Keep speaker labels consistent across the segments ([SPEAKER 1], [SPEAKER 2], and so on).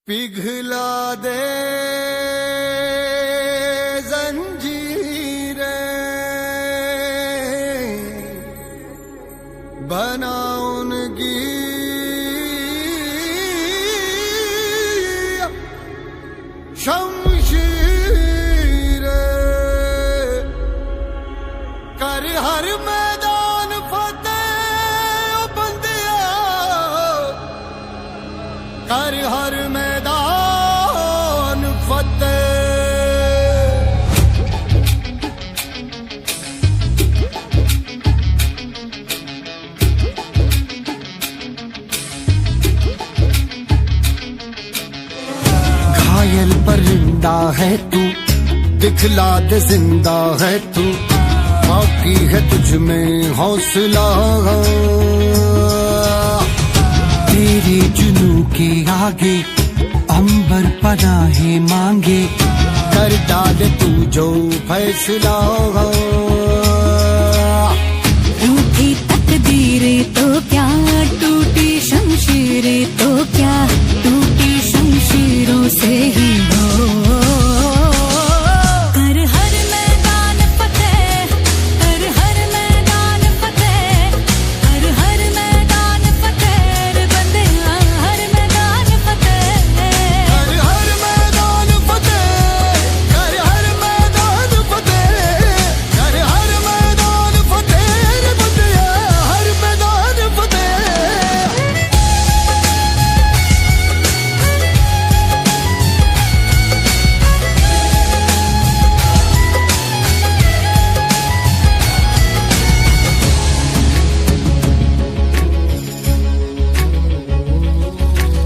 [SPEAKER 1] पिघला दे जंजीरें, बना उनकी शमशीरें, कर हर मैदान फतेह ओ बंदिया, कर हर मैदान फतेह। घायल परिंदा है तू, दिखला दे जिंदा है तू, बाकी है तुझ में हौसला। तेरे जुनू के आगे अंबर पनाहे मांगे, कर डाल तू जो फैसला।
[SPEAKER 2] रूठी तकदीरें तो क्या, टूटी शमशीरें तो क्या, टूटी शमशीरों से ही हो। कर हर मैदान फतेह, कर हर मैदान फतेह, कर हर मैदान फतेह रे बंदिया, हर मैदान फतेह।
[SPEAKER 1] कर हर मैदान फतेह, कर हर मैदान फतेह, कर हर मैदान फतेह रे बंदिया, हर मैदान फतेह।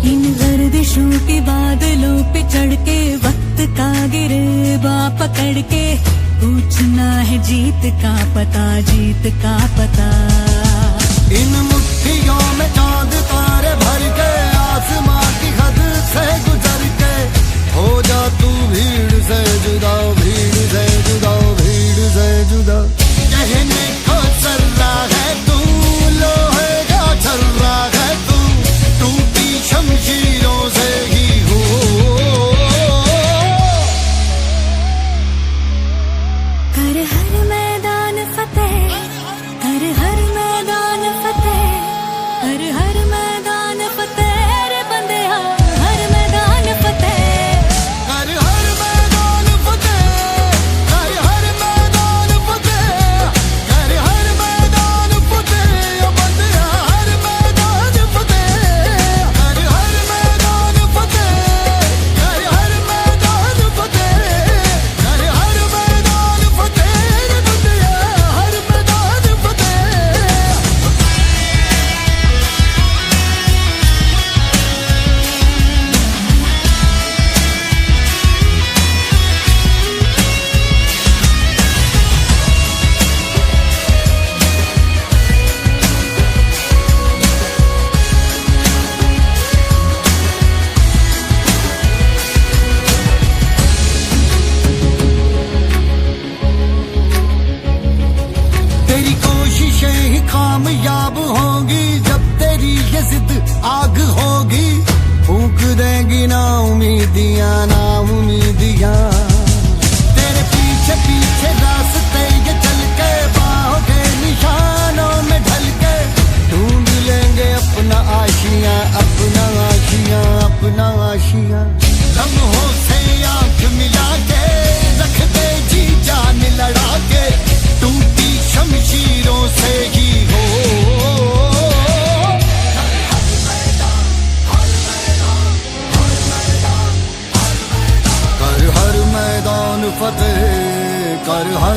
[SPEAKER 2] इन गर्दिशों के बादलों पे चढ़ के, वक्त का गिरबा पकड़ के, पूछना है जीत का पता, जीत का पता।
[SPEAKER 1] इन मुट्ठियों में चांद तारे भर के, आसमां की हद से गुजर के, हो जा तू भीड़ से जुदा, भीड़ से जुदा, भीड़ से जुदा। कहने को चल रहा है तू, लोहे का चल रहा है तू, टूटी शमशीरों से ही हो।
[SPEAKER 2] कर हर मैदान फतेह, कर हर मैदान फतेह, कर हर मैदान फतेह रे बंदिया, हर मैदान फतेह।
[SPEAKER 1] कर हर मैदान फतेह, कर हर मैदान फतेह, कर हर मैदान फतेह ओ बंदिया, हर मैदान फतेह। कर हर मैदान फतेह, कर हर मैदान फतेह, कर हर मैदान फतेह रे बंदिया, हर मैदान फतेह। तेरी कोशिशें ही कामयाब होंगी, जब तेरी ये जिद आग होगी, फूंक देंगी ना उम्मीदियां, ना उम्मीदियां। तेरे पीछे पीछे रास्ते ये चल के, बाहों के निशानों में ढल के, ढूंढ लेंगे अपना आशियां, अपना आशियां, अपना आशियां। लम्हों से आंख मिला के, रख दे जी जान लड़ा के, टूटी शमशीरों से ही हो। कर हर मैदान फतेह, कर हर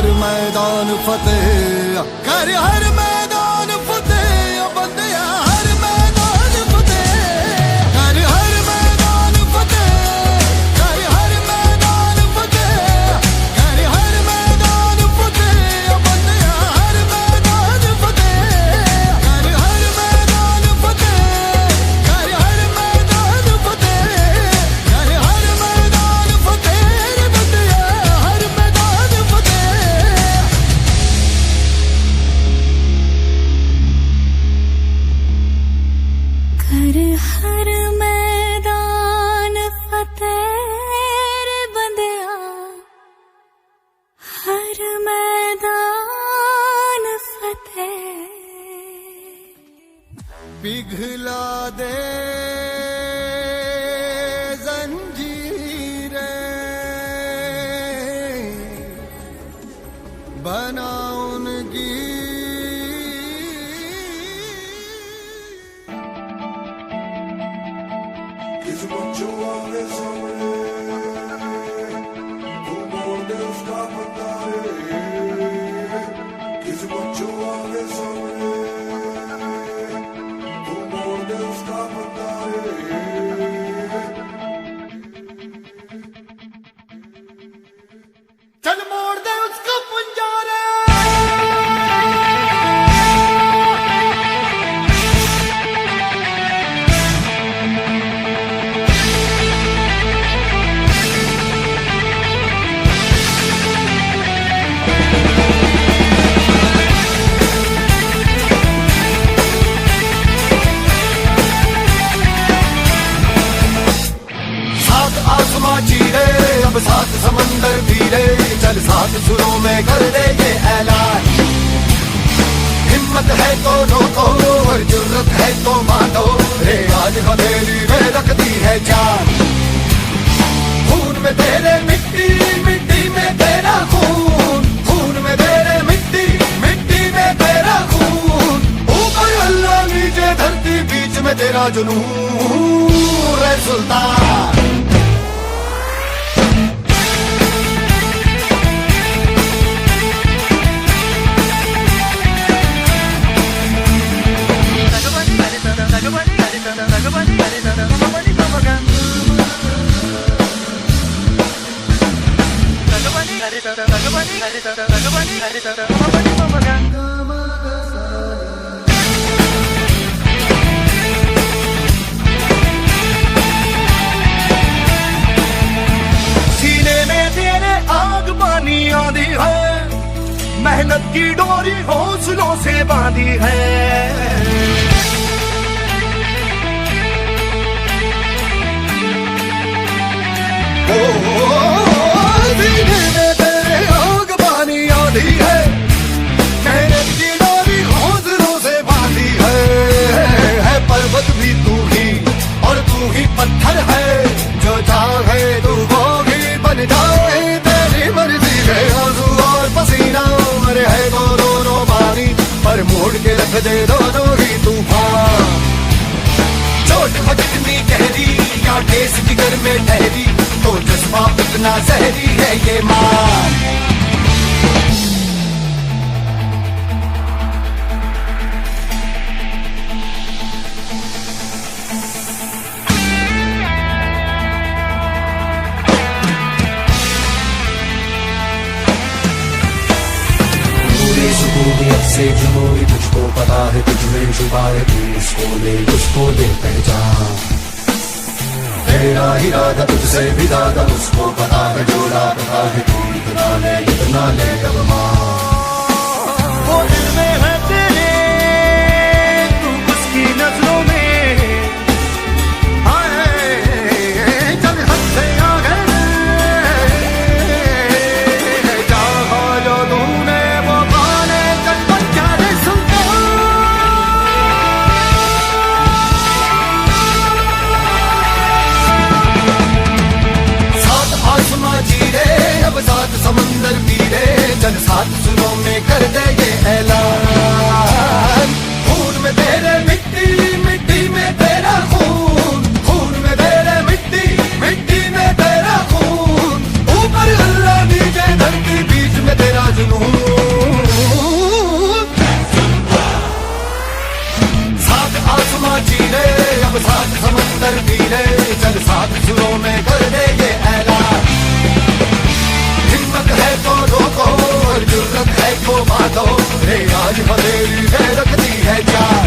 [SPEAKER 1] पिघला दे जंजीरें, बना उनकी
[SPEAKER 3] Kiss what you want is
[SPEAKER 1] चल मोड़ दे उसको पुंजारे। सात आसमां चीरे, अब सात समंदर पीरे, चल सात सुरों में कर दे ये ऐलान। हिम्मत है तो रोको और जुर्रत है तो मानो, रे आज हथेली में रख दी है जान। खून में तेरे मिट्टी, मिट्टी में तेरा खून, खून में तेरे मिट्टी, मिट्टी में तेरा खून। ऊपर अल्लाह नीचे धरती, बीच में तेरा जुनून रे सुल्तान। सीने में तेरे आग पानी आंधी है, मेहनत की डोरी हौसलों से बांधी है। सीने में तेरे आग पानी आंधी है, मेहनत की डोरी हौसलों से बांधी है। पर्वत भी तू ही और तू ही पत्थर है, जो चाहे तू वो ही बन जाए तेरी मर्जी है। आंसू और पसीना मरे है तो दोनों पानी, पर मोड़ के रख दे दोनों ही तूफान। चोट हो कितनी गहरी या ठेस जिगर में ठहरी, तो जज्बा इतना जहरी है ये मान।
[SPEAKER 3] सुकूनियत से जुनूनी तुझको पता है, तुझमें छुपा है तू उसको ले, उसको दे पहचान। तेरा इरादा तुझसे भी ज्यादा उसको पता है, जो राता है तू इतना ले अब मान।
[SPEAKER 1] वो दिल में है तेरे, तू उसकी नजरों में आए, चल हद से आगे चाहा जो तूने वो पाने, चल बन जा रे सुल्तान। सात आसमां चीरे, अब सात समंदर पीरे, चल सात सुरों में कर दे ये ऐलान। खून में तेरे मिट्टी, मिट्टी में तेरा खून, खून में तेरे मिट्टी, मिट्टी में तेरा खून। ऊपर अल्लाह नीचे धरती, बीच में तेरा जुनून। सात आसमां चीरे, अब सात समंदर पीरे, चल सात सुरों में कर दे ये ऐलान। हिम्मत है तो रोको और जुर्रत है तो मानो, रे आज हथेली में रख दी है जान।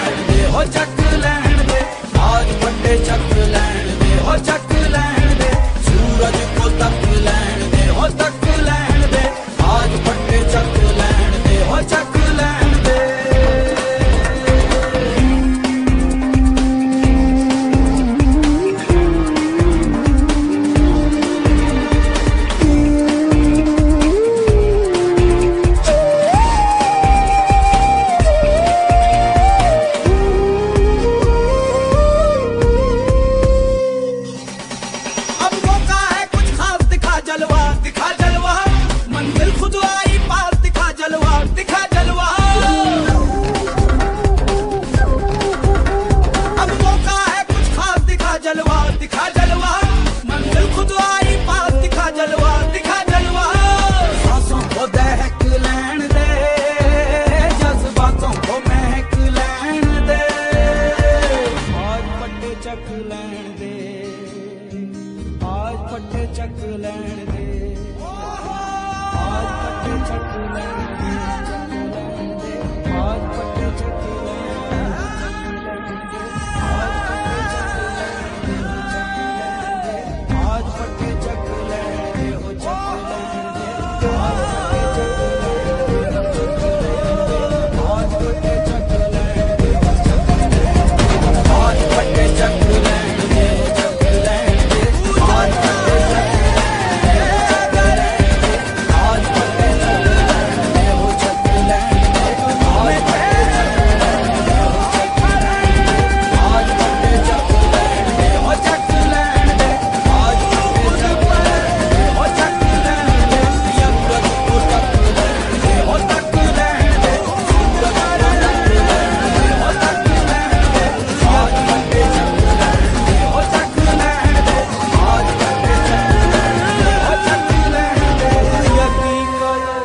[SPEAKER 4] लैण दे हो चक लैण दे आज फटे चक लैण दे हो चक लैण दे सूरज को तक लैण दे हो तक लैण दे आज फटे चक लैण दे हो चक लैण दे अब मौका है कुछ खास दिखा जलवा मंजिल खुद आई पास दिखा जलवा अब मौका है कुछ खास दिखा जलवा मंजिल खुद आई पास दिखा जलवा सांसों को दहक लैण दे जज्बातों को महक लैण दे आज फटे चक लैण दे आज फटे चक लैण दे आज फटे चक लैण दे आज फटे चक लैण दे आज फटे चक लैण दे हो चक लैण दे आज फटे चक लैण दे आज फटे चक लैण दे चक लैण दे आज फटे चक आज फटे चक लैण दे हो चक लैण दे आज फटे चक लैण दे हो चक लैण दे आज फटे चक लैण दे हो चक लैण दे यंगत को तक लैण दे हो तक लैण दे सूरज को तक लैण दे हो तक लैण दे आज फटे चक लैण दे हो चक लैण दे आज फटे चक लैण दे हो चक लैण दे यकीन करो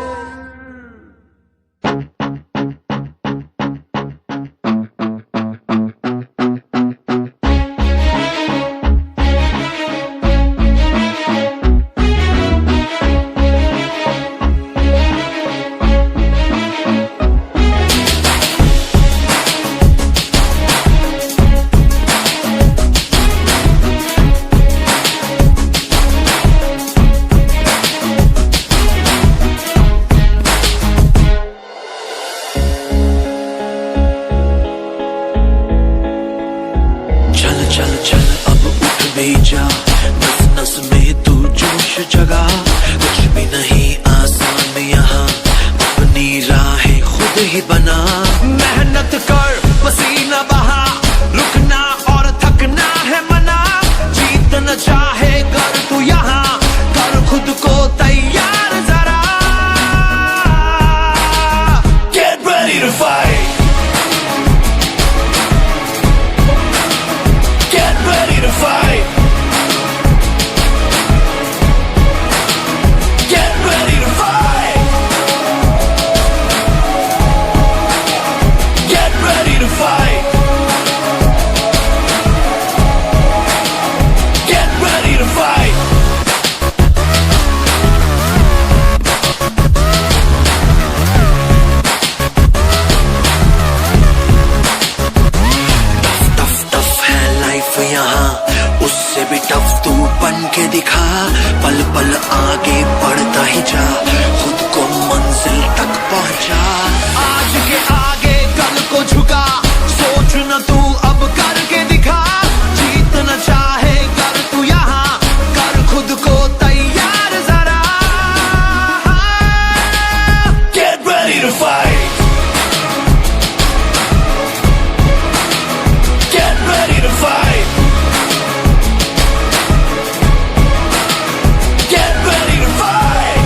[SPEAKER 5] चल चल चल अब उठ भी जा नस नस में तू जोश जगा कुछ भी नहीं आसान यहाँ अपनी राहें खुद ही बना मेहनत कर पसीना बहा रुकना और थकना है मना जीतना चाहे कर तू यहाँ कर खुद को तैयार जरा Get ready to fight Get ready to fight. Get ready to fight. Get ready to fight. Get ready to fight. Tough tough है लाइफ यहाँ उससे भी टफ तू बन के दिखा पल पल आगे बढ़ता ही जा खुद को मंजिल तक पहुंचा आज के आगे कल को झुका सोच न तू अब करके दिखा जीतना चाहे कर तू यहाँ कर खुद को तैयार जरा Get ready to fight. Get ready to fight. Get ready to fight.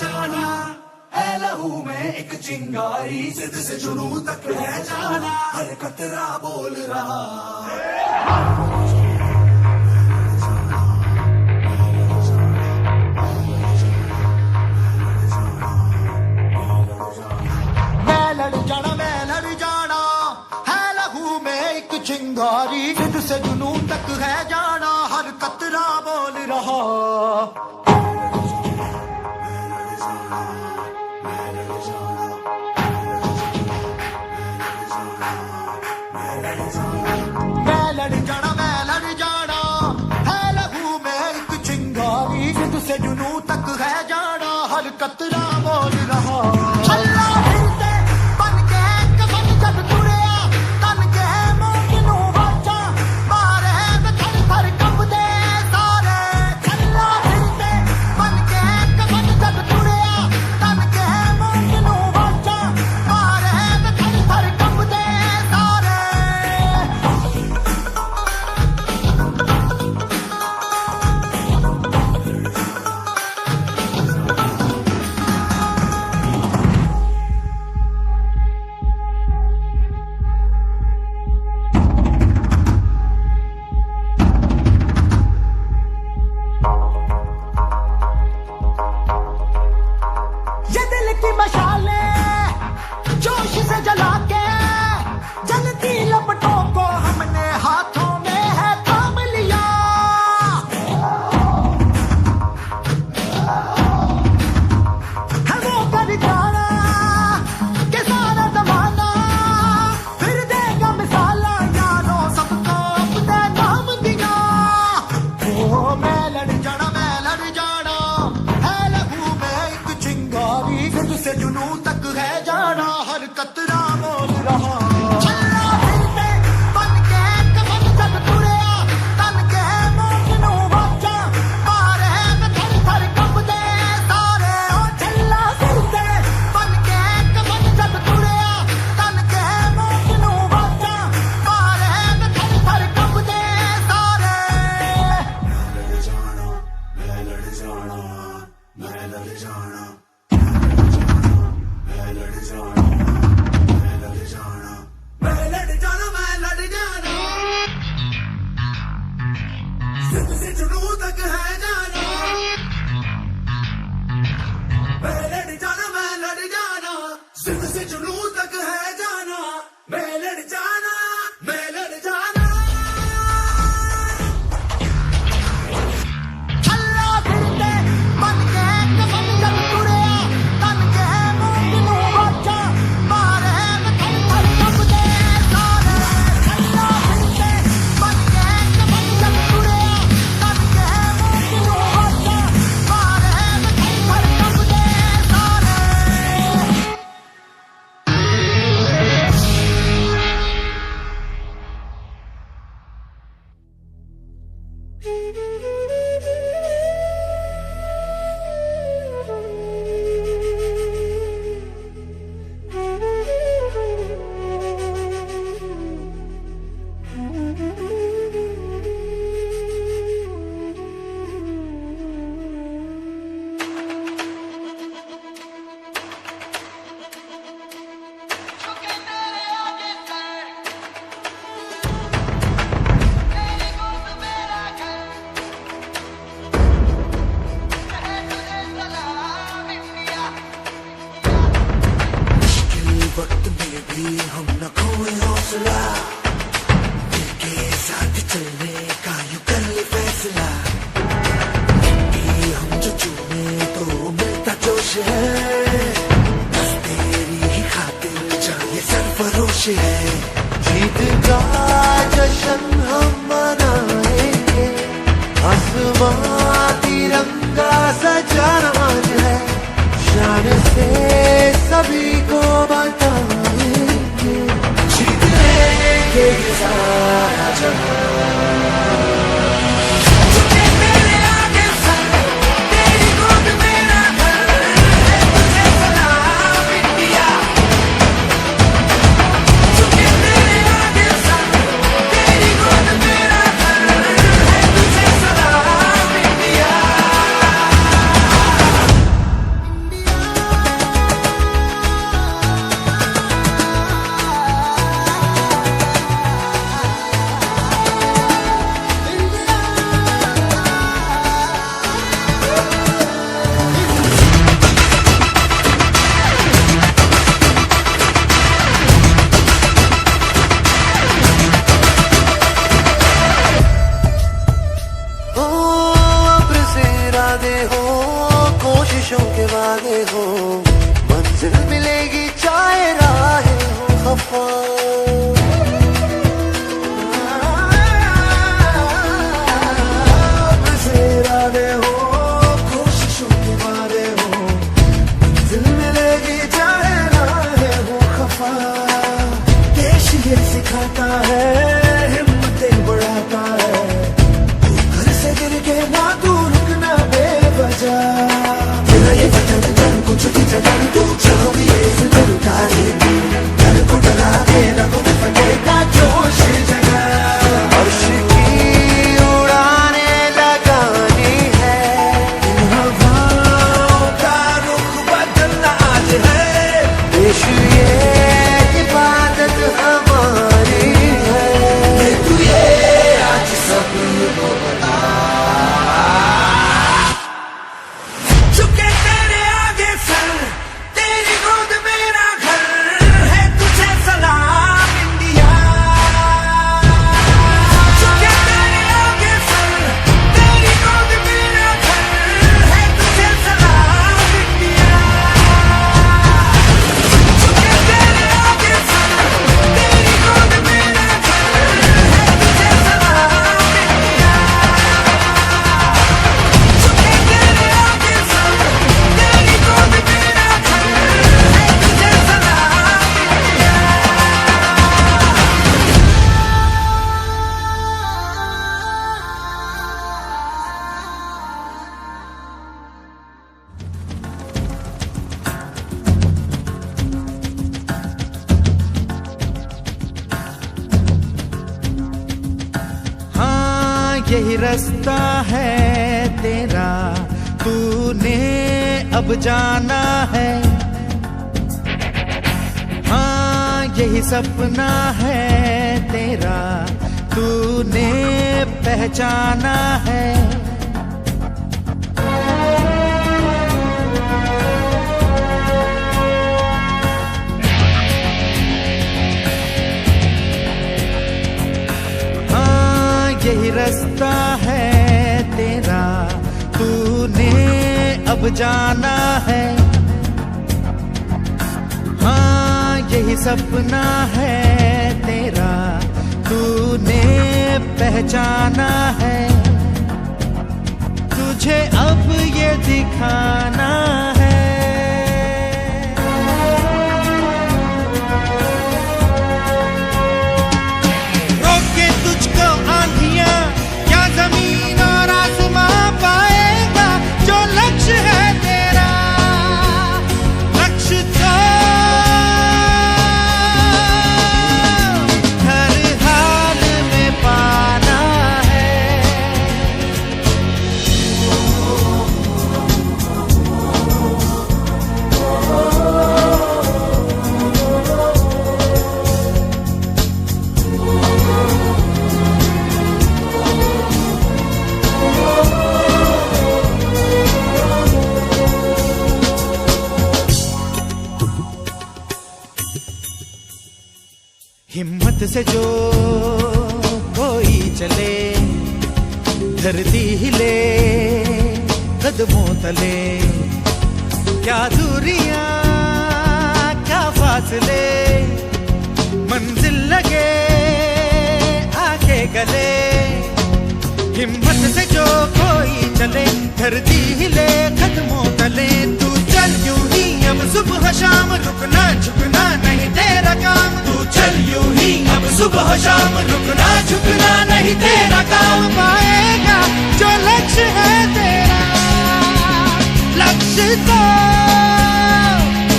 [SPEAKER 3] जाना है लहू में एक चिंगारी जिद से जुनू तक है जाना हर कतरा बोल रहा
[SPEAKER 1] मैं लड़ जाना है लहू में एक चिंगारी जिद से जुनू तक है जाना हर कतरा बोल रहा मैं लड़ जाना है लहू में एक चिंगारी जिद से जुनू तक है जाना हर कतरा बोल रहा छल्ला फिरते बन के कफन जब तुड़िया तन के मोट नू वाचा मारे थर थर कंबदे सारे छल्ला फिरते बन के कफन जब तुड़िया तन के मोट नू वाचा मारे थर थर कंबदे सारे ये दिल की मशालें जोश से जला के जलती लपटों को हमने हाथों में है थाम लिया है वो कर जाना कि सारा जमाना फिर देगा मिसाला यारों सबको अपने नाम दिया ओ मैं लड़ जाना है लहू में एक चिंगारी जिद से जुनू तक है जाना हर कतरा बोल रहा छल्ला फिरते बन के कफन जब तुड़िया तन के मोट नू वाचा मारे थर थर कंबदे सारे ओ छल्ला फिरते बन के कफन जब तुड़िया तन के मोट नू वाचा मारे थर थर कंबदे सारे
[SPEAKER 3] जिद से जुनू तक है जाना मैं लड़ जाना जिद से जुनू तक है जाना मैं लड़ जाना
[SPEAKER 1] छल्ला फिरते बन के कफन जब तुड़िया तन के मोट नू वाचा मारे थर थर कंबदे सारे छल्ला फिरते बन के कफन जब तुड़िया तन के मोट नू वाचा मारे थर थर कंबदे सारे
[SPEAKER 3] वक्त में भी हम न खोए हौसला दिल के साथ चलने का यूं कर ले फैसला कि हम जो चूमे तो मिलता जोश है बस तेरी ही खातिर जाए सरफरोश है जीत का जश्न हम मनाएंगे आसमां तिरंगा सजाना है शान से सभी को बताएंगे जीत लेंगे ये सारा जहां
[SPEAKER 1] दीवाने हो, मंजिल मिलेगी चाहे राहें हो खफा। बसेराने हो, कोशिशों के मारे हो, मंजिल मिलेगी चाहे राहें हो खफा। देश ये सिखाता है, हिम्मतें बढ़ाता है, तू घर से गिर के ना तू रुकना बेवजह। तेरा ये वतन डर कुछ भी जगह तू चाहोगी ऐसे तो उतारे, डर को डरा के रखो में फटेगा जोश जगा। अर्श की उड़ाने लगानी है, इन हवाओं का रुख बदलना आज है। देश ये इबादत हमारी है, तू ये आज सबको बता।
[SPEAKER 4] झुके तेरे आगे सर, तेरी गोद मेरा घर है, तुझे सलाम इंडिया। झुके तेरे आगे सर, तेरी गोद मेरा घर है, तुझे सलाम इंडिया। झुके तेरे आगे सर, तेरी गोद मेरा घर है, तुझे सलाम इंडिया। झुके तेरे आगे सर, तेरी गोद मेरा घर है, तुझे सलाम इंडिया।
[SPEAKER 6] हाँ यही रास्ता है तेरा, तूने अब जाना है। हाँ यही सपना है तेरा, तूने पहचाना है। हाँ यही रास्ता है तेरा, तूने अब जाना है। हाँ यही सपना है तेरा, तूने पहचाना है। तुझे अब ये दिखाना है। रोके तुझको आंधियां, क्या जमीन और आसमां पाएगा। जो लक्ष्य है तेरा, लक्ष्य तो हर हाल में पाना है। हिम्मत से जो कोई चले, धरती हिले कदमों तले। क्या दूरियां क्या फासले, मंजिल लगे आके गले। हिम्मत से जो कोई चले, धरती हिले कदमों तले। तू चल यूं ही अब सुबह शाम, रुकना झुकना नहीं तेरा काम। तू चल यूं ही अब सुबह शाम, रुकना झुकना नहीं तेरा काम। पाएगा जो लक्ष्य है तेरा, लक्ष्य तो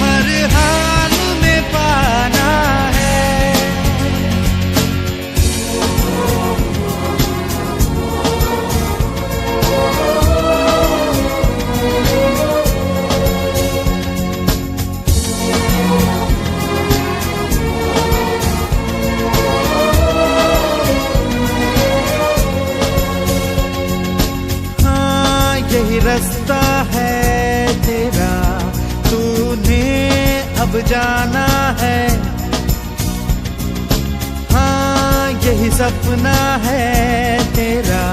[SPEAKER 6] हर हाल में पाना है। यही रास्ता है तेरा, तूने अब जाना है। हाँ यही सपना है तेरा,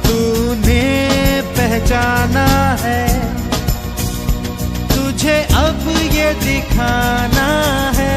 [SPEAKER 6] तूने पहचाना है। मुझे अब ये दिखाना है।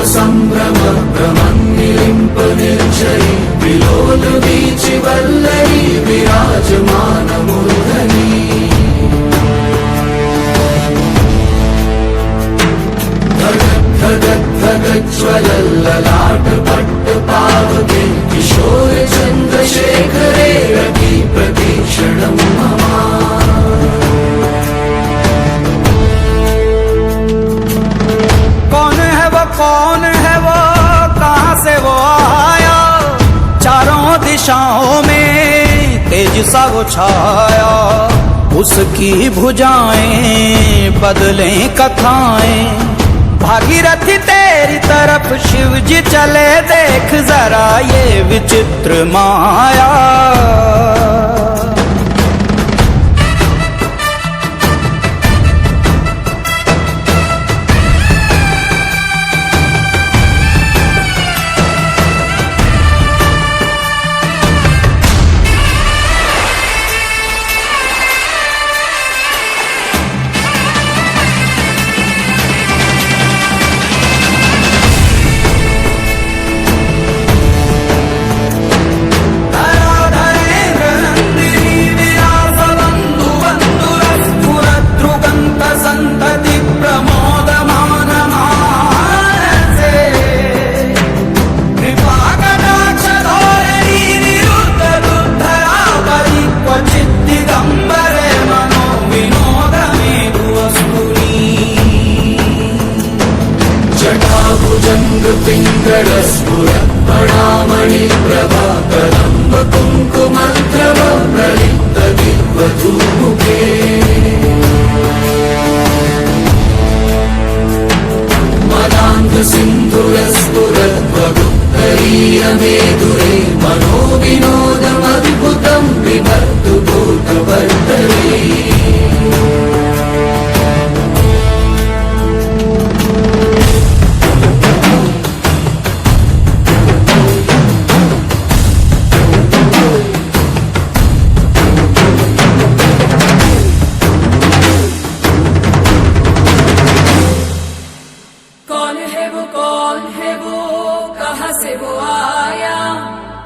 [SPEAKER 3] संभ्रम भ्रमन्निलिम्प निर्झरी विलोल वीचि वल्लरी विराजमान मूर्धनि धगत् धगत् धगज्ज्वलल्ललाट पट्ट पावके किशोर चन्द्रशेखरे रति प्रतीक्षणं मम।
[SPEAKER 4] कौन है वो कहाँ से वो आया, चारों दिशाओं में तेज सा वो छाया। उसकी भुजाएं बदलें कथाएं, भागीरथी तेरी तरफ शिव जी चले, देख जरा ये विचित्र माया।
[SPEAKER 3] पिङ्गलस्फुरत्पणामणि प्रभा कदम्ब कुङ्कुमद्रव प्रलिप्त दिग्वधूमुखे मदान्ध सिन्धुरस्फुरद्वगुप्तरीयमेधुरे मनो विनोदमद्भुतं विभर्तु भूतवर्तरे।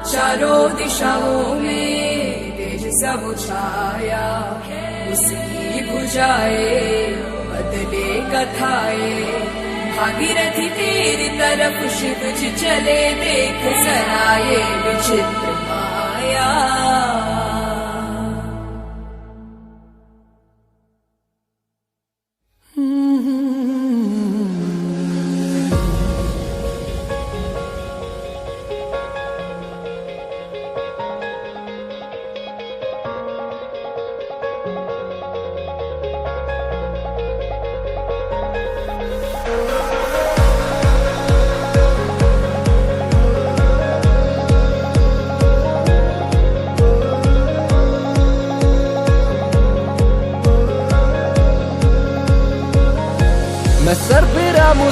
[SPEAKER 2] चारों दिशाओं में तेज सा वो छाया। उसकी भुजाएं बदले कथाएं, भागीरथी तेरी तरफ शिव जी चले, देख जरा ये विचित्र माया।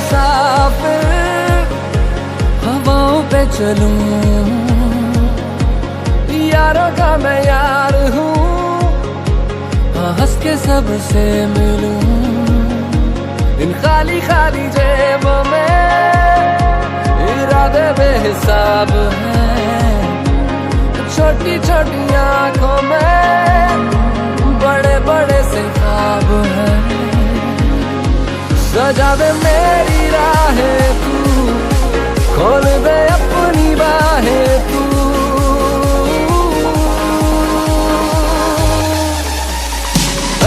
[SPEAKER 7] मुसाफिर हवाओं पे चलूं, यारों का मैं यार हूँ, हाँ हंस के सबसे मिलूं। इन खाली खाली जेबों में इरादे बेहिसाब हैं, छोटी छोटी आंखों में बड़े बड़े से ख्वाब हैं। सजा दे मेरी राहें तू, खोल दे अपनी बाहें तू।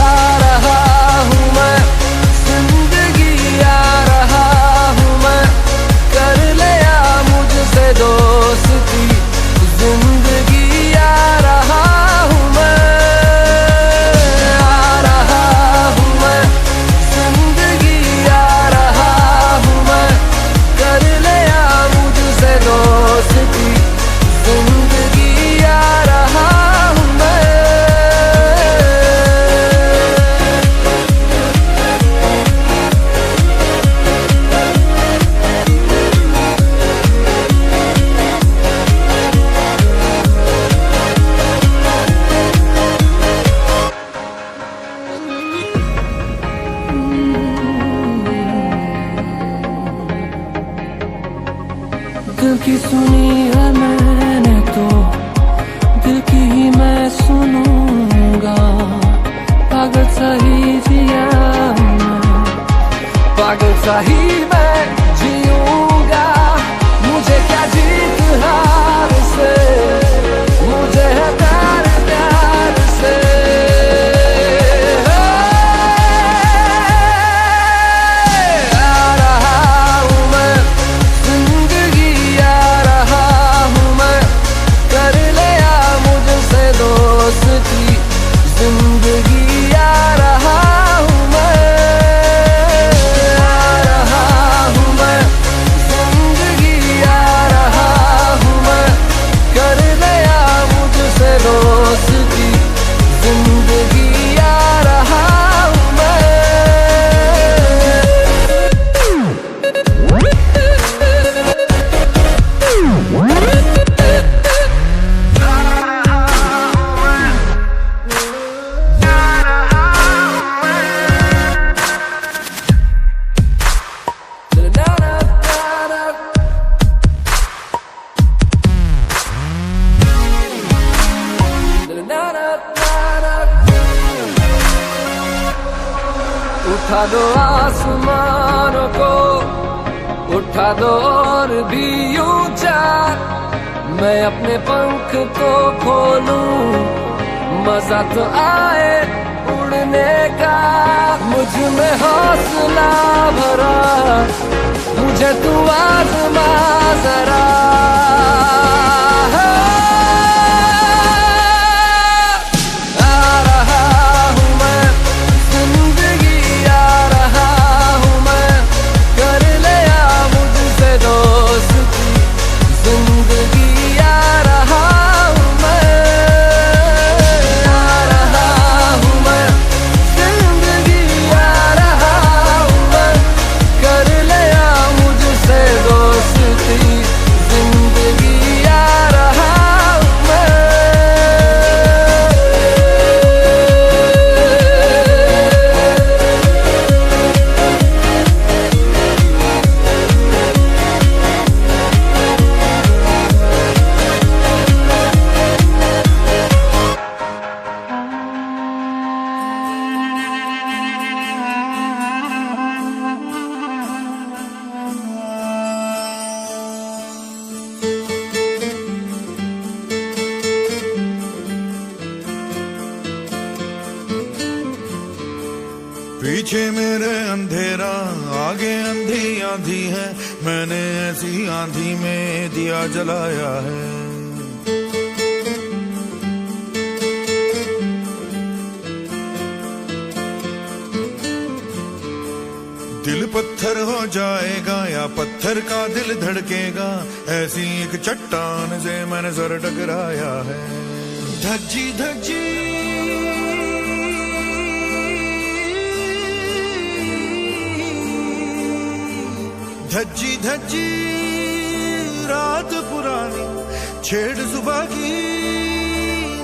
[SPEAKER 7] आ रहा हूँ मैं जिंदगी, आ रहा हूँ मैं, कर ले आ मुझसे दोस्ती जिंदगी। आ रहा हूँ मैं, आ रहा हूँ मैं जिंदगी, आ रहा हूँ मैं, कर ले आ मुझसे दोस्ती जिंदगी। आ रहा हूँ मैं। दिल की सुनी है मैंने तो दिल की ही मैं सुनूंगा। पागल सा ही जिया मैं, पागल सा ही मैं जीऊंगा। मुझे क्या जीत हार से, मुझे है प्यार प्यार से। आ रहा हूँ मैं जिंदगी, आ रहा हूँ मैं, कर ले आ मुझसे दोस्ती जिंदगी। आ रहा हूँ मैं, आ रहा हूँ मैं जिंदगी, आ रहा हूँ मैं, कर ले आ मुझसे दोस्ती जिंदगी। आ रहा हूँ मैं। उठा दो आसमानों को, उठा दो और भी ऊंचा, मैं अपने पंख तो खोलूं, मजा तो आए उड़ने का। मुझ में हौसला भरा, मुझे तू आज़मा जरा। आ रहा हूँ मैं जिंदगी, आ रहा हूँ मैं, कर ले आ मुझसे दोस्ती जिंदगी। आ रहा हूँ मैं, आ रहा हूँ मैं जिंदगी, आ रहा हूँ मैं, कर ले आ मुझसे दोस्ती जिंदगी। आ रहा हूँ मैं।
[SPEAKER 8] पीछे मेरे अंधेरा, आगे अंधी आंधी है, मैंने ऐसी आंधी में दिया जलाया है। दिल पत्थर हो जाएगा या पत्थर का दिल धड़केगा, ऐसी एक चट्टान से मैंने सर टकराया है। धज्जी धज्जी धज्जी धज्जी रात पुरानी, छेड़ सुबह की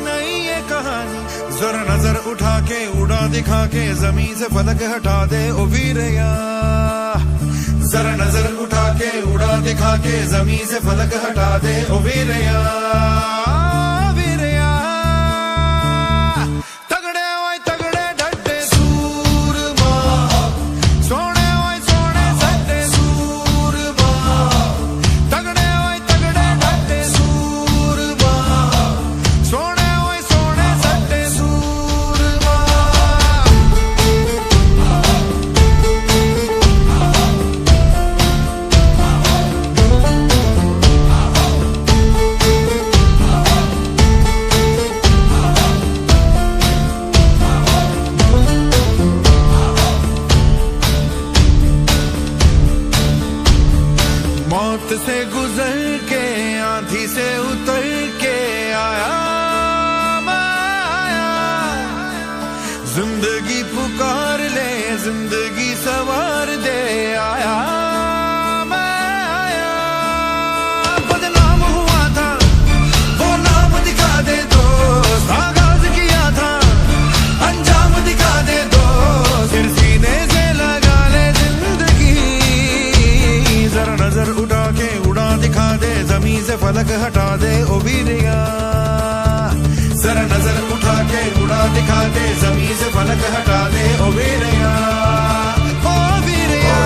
[SPEAKER 8] नई ये कहानी। जरा नजर उठा के उड़ा दिखा के जमीन से फलक हटा दे ओ वीरया। जरा नजर उठा के उड़ा दिखा के जमीन से फलक हटा दे ओ वीरया। वीरया तगड़े ओए तगड़े डटे सूरमा, सोने ओए सोने सट्टे सूरमा। तगड़े ओए तगड़े डटे सूरमा, सोने ओए सोने सट्टे सूरमा। मौत से गुजर के आंधी से उतर के आया मैं आया। जिंदगी पुकार ले जिंदगी सवार दे आया मैं आया। बदनाम हुआ था वो नाम दिखा दे दोस्त, आगाज किया था अंजाम दिखा दे दोस्त। फिर सीने से लगा ले जिंदगी, जरा नजर उठा के उड़ा दिखा दे जमीन से फलक हटा दे ओ वीरया। जरा नजर उठा के उड़ा दिखा दे जमीन से फलक हटा दे ओ वीरया। ओ वीरया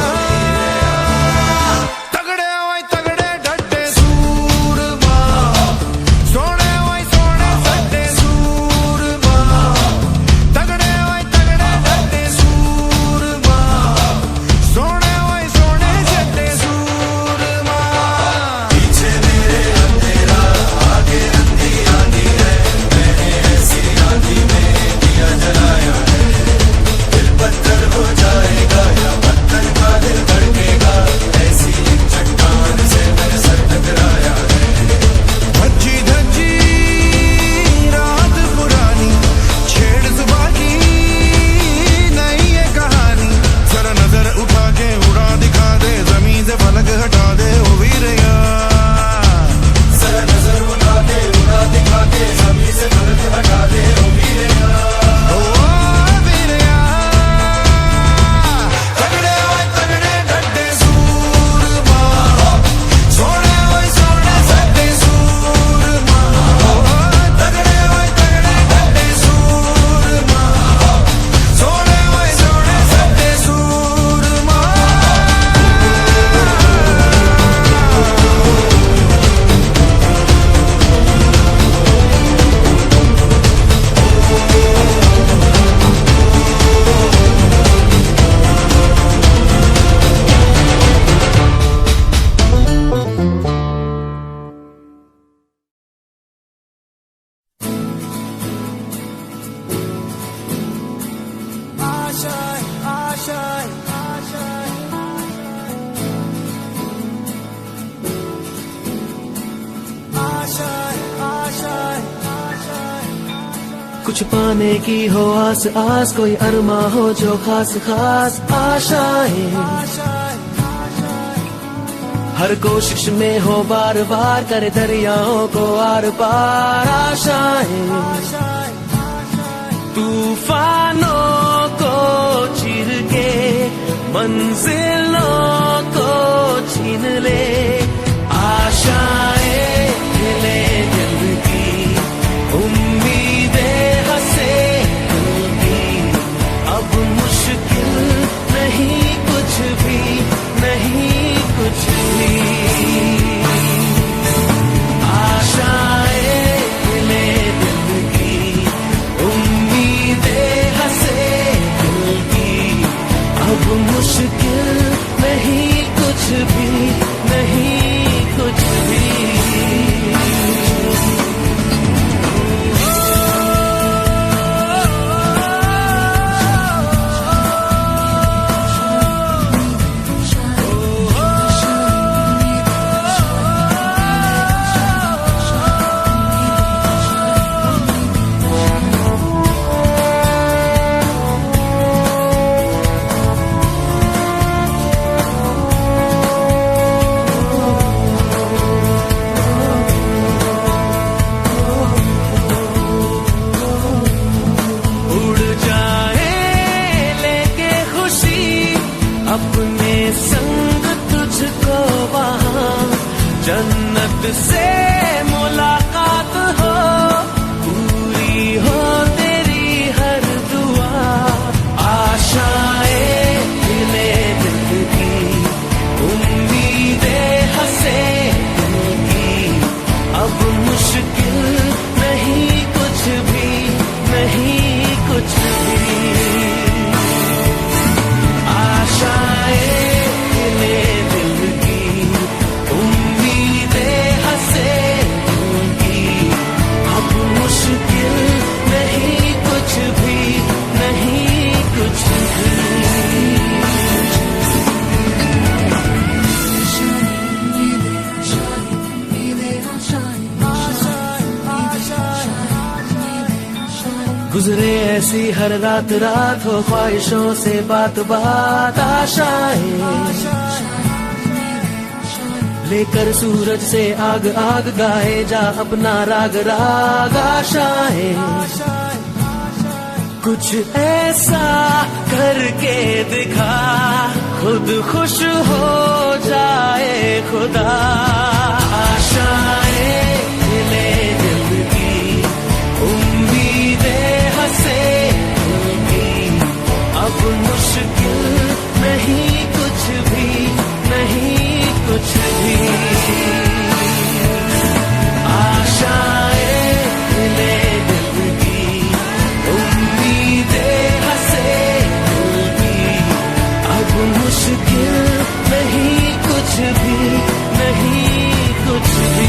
[SPEAKER 8] तगड़े ओए तगड़े डटे सूरमा, सोने ओए सोने सट्टे सूरमा। तगड़े ओए तगड़े डटे सूरमा, सोने ओए सोने सट्टे सूरमा। पीछे मेरे अंधेरा आगे अंधी आंधी है, मैंने ऐसी आंधी में दिया जलाया है। दिल पत्थर हो जाएगा या पत्थर का दिल धड़केगा, ऐसी एक चट्टान से मैंने सर टकराया है। धज्जी धज्जी रात पुरानी, छेड़ सुबह की नई ये कहानी। जरा नजर उठा के उड़ा दिखा दे जमीन से फलक हटा दे ओ वीरया। जरा नजर उठा के उड़ा दिखा के जमीन से फलक हटा दे ओ वीरया। ओ वीरया तगड़े ओए तगड़े डटे सूरमा, सोने ओए सोने सट्टे सूरमा। तगड़े ओए तगड़े डटे सूरमा, सोने ओए सोने सट्टे सूरमा।
[SPEAKER 7] कुछ पाने की हो आस आस, कोई अरमा हो जो खास खास आशाएं। हर कोशिश में हो बार बार, करे दरियाओं को आर पार आशाएं। तूफानों को चीर के मंजिलों को छीन ले, आशाएं खिले दिल की, उम्मीदें हंसे दिल की। अब मुश्किल नहीं कुछ भी, नहीं कुछ भी। आशाएं खिले दिल की, उम्मीदें हंसे दिल की। अब मुश्किल नहीं कुछ भी, नहीं जन्नत से मुलाकात हो, पूरी हो तेरी हर दुआ। आशाएं दिले दिल की, उम्मीदें हंसे दिल की, अब मुश्किल नहीं कुछ भी, नहीं कुछ भी। आशाएं दिले दिल की, उम्मीदें हंसे दिल की, अब मुश्किल नहीं कुछ भी, नहीं कुछ भी। गुजरे ऐसी हर रात रात हो, ख्वाहिशों से बात बात। आशाएं लेकर सूरज से आग आग, गाए जा अपना राग राग। आशाएं कुछ ऐसा करके दिखा, खुद खुश हो जाए खुदा। आशाएं दिले दिल की, उम्मीदें हंसे दिल की, अब मुश्किल नहीं कुछ भी, नहीं कुछ भी। आशाएं दिले दिल की, उम्मीदें हंसे दिल की, अब मुश्किल नहीं कुछ भी, नहीं कुछ भी।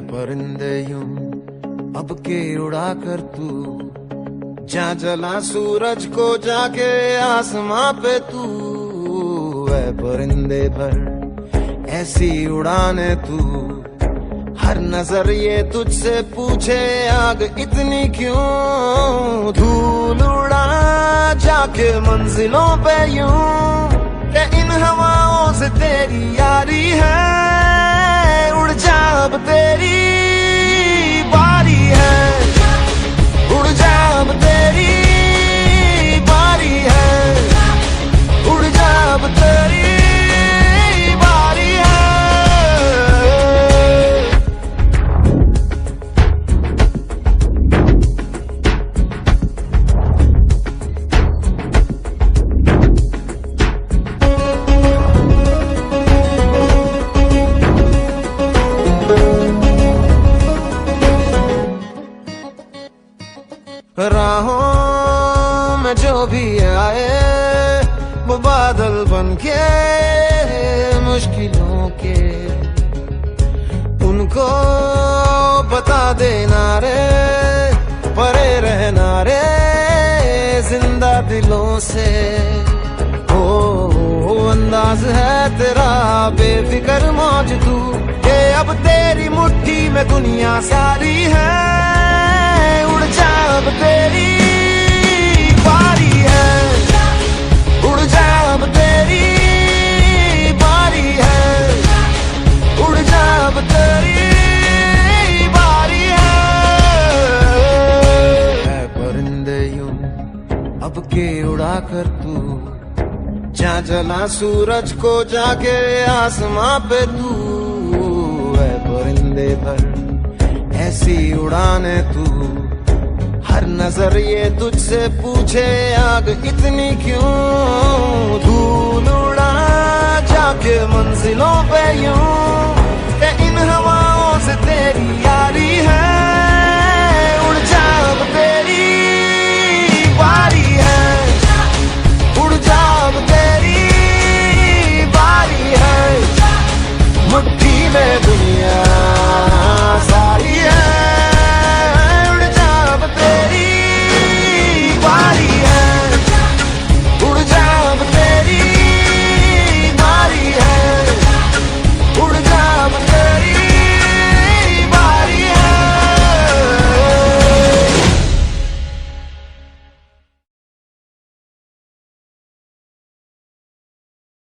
[SPEAKER 8] परिंदे यूं अब के उड़ा कर तू, जा जला सूरज को जाके आसमां पे तू, है परिंदे भर ऐसी उड़ाने तू, हर नजर ये तुझसे पूछे आग इतनी क्यों, धूल उड़ा जाके मंजिलों पे यूं, के इन हवाओं से तेरी यारी है, उड़ जा अब तेरी बारी है, उड़ जा अब तेरी बारी है, उड़ जा अब तेरी बारी है। राहों में जो भी आए वो बादल बनके मुश्किलों के, उनको बता देना रे परे रहना रे जिंदा दिलों से, ओ अंदाज है तेरा बेफिक्र मौज तू, के अब तेरी मुट्ठी में दुनिया सारी है, उड़ जा अब तेरी बारी है, उड़ जा अब तेरी बारी है, उड़ जा अब तेरी बारी है परिंदे यूं अब के उड़ा कर तू, जा जला सूरज को जाके आसमां पे तू, है परिंदे भर ऐसी उड़ाने तू, हर नजर ये तुझसे पूछे आग इतनी क्यों, धूल उड़ा जाके मंजिलों पे यूं, के इन हवाओं से तेरी यारी है,